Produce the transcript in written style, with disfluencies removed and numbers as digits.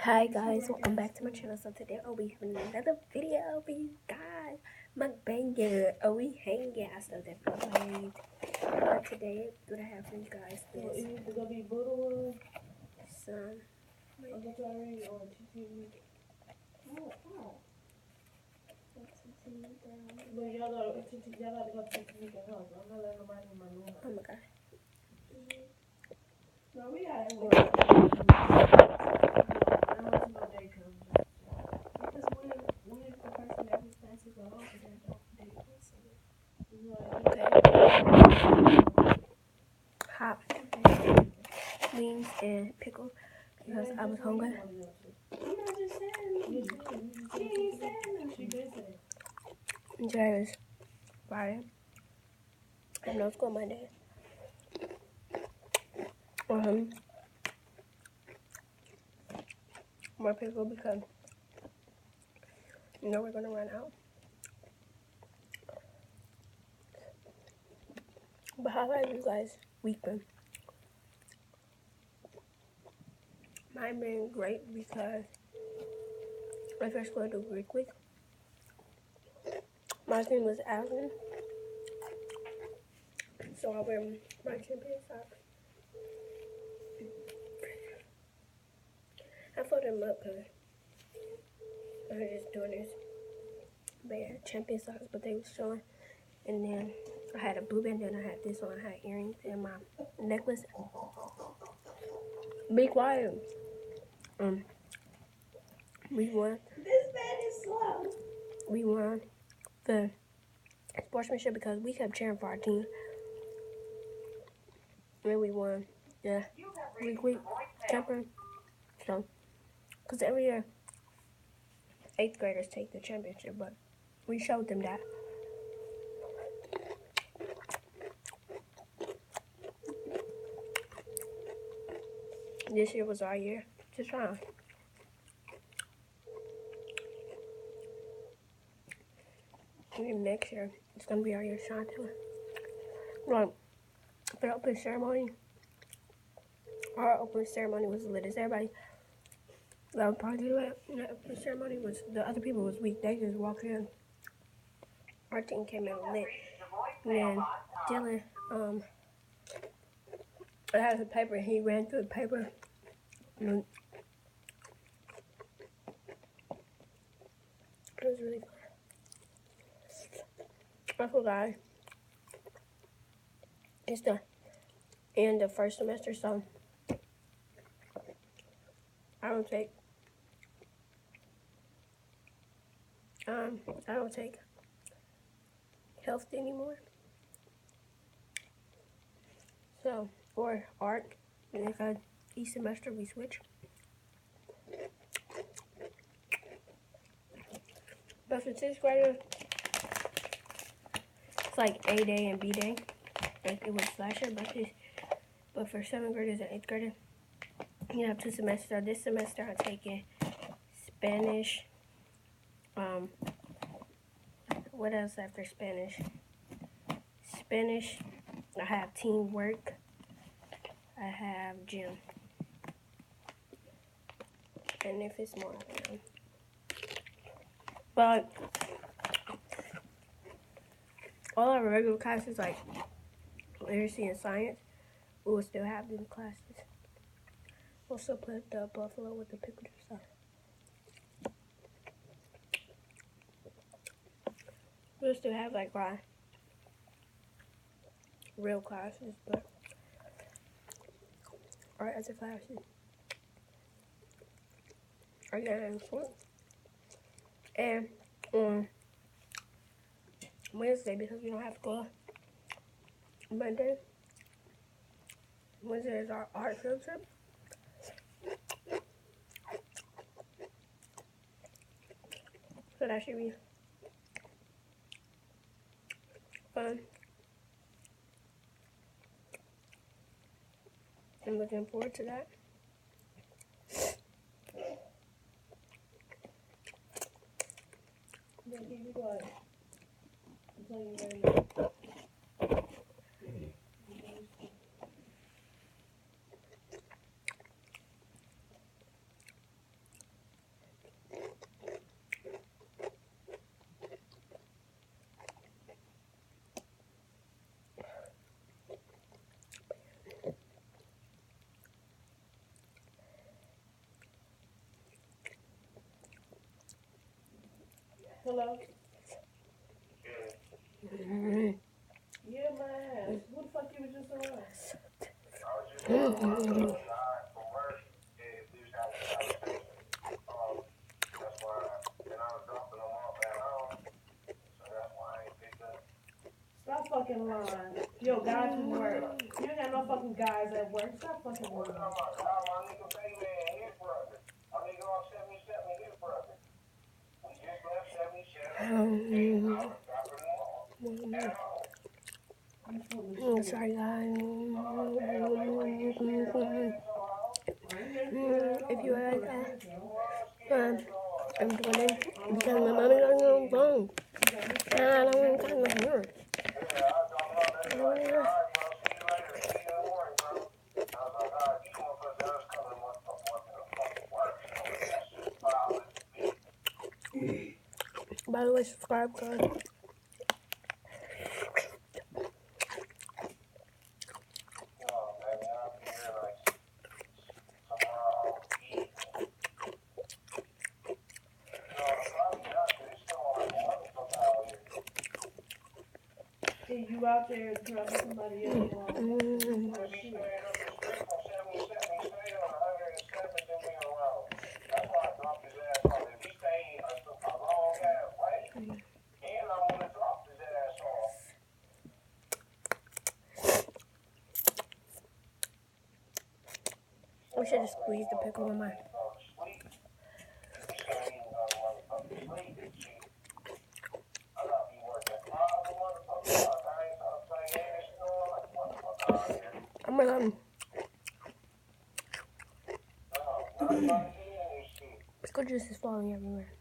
Hi guys, welcome back to my channel. So today I'll be having another video for you guys. Mukbang, are we hanging? I still definitely but today what I have for you guys is some oh my god. Hot wings and pickle because I was hungry. Today is Friday. I have no school Monday. More pickle because you know we're gonna run out. But how about you guys' week been? Mine been great because my first going to do Greek week. My thing was Alvin, so I wear my champion socks. I folded them up because I was just doing this. But yeah, champion socks, but they was showing. And then I had a blue bandana, I had this one, I had earrings and my necklace. Be quiet. We won. This man is slow. We won the sportsmanship because we kept cheering for our team. And we won the week champion. So, because every year 8th graders take the championship, but we showed them that. This year was our year to try. And next year, it's going to be our year to shine too. Like, for the opening ceremony, our opening ceremony was lit as everybody. That was probably the opening ceremony was, the other people was weak. They just walked in. Our team came in lit. And then Dylan, I had the paper, he ran through the paper. And it was really fun. I forgot. It's the end of first semester, so I don't take health anymore. So, or art, and if each semester we switch. But for 6th graders, it's like A day and B day, like it was last year. But for 7th graders and 8th graders, you have 2 semesters. This semester I'm taking Spanish. What else after Spanish? Spanish. I have teamwork. I have gym. And if it's more, I don't know. But all our regular classes like literacy and science, we will still have them classes. We'll still put the buffalo with the pickle stuff. We'll still have like our real classes, but our other classes are getting fun. And on Wednesday, because we don't have to go Monday, Wednesday is our art field trip. So that should be fun. I'm looking forward to that. Hello? Mm. Yeah, man. Who the fuck you was just around? Mm. Stop fucking lying. Yo, guys from work. You ain't got no fucking guys at work. Stop fucking lying. Sorry, guys. If you like that, I'm doing it because my mommy got me on the phone. And I don't want to talk with her. By the way, subscribe, guys. See, you out there drugging somebody else wrong. We should just squeeze the pickle in my. I'm gonna. Pickle juice is falling everywhere.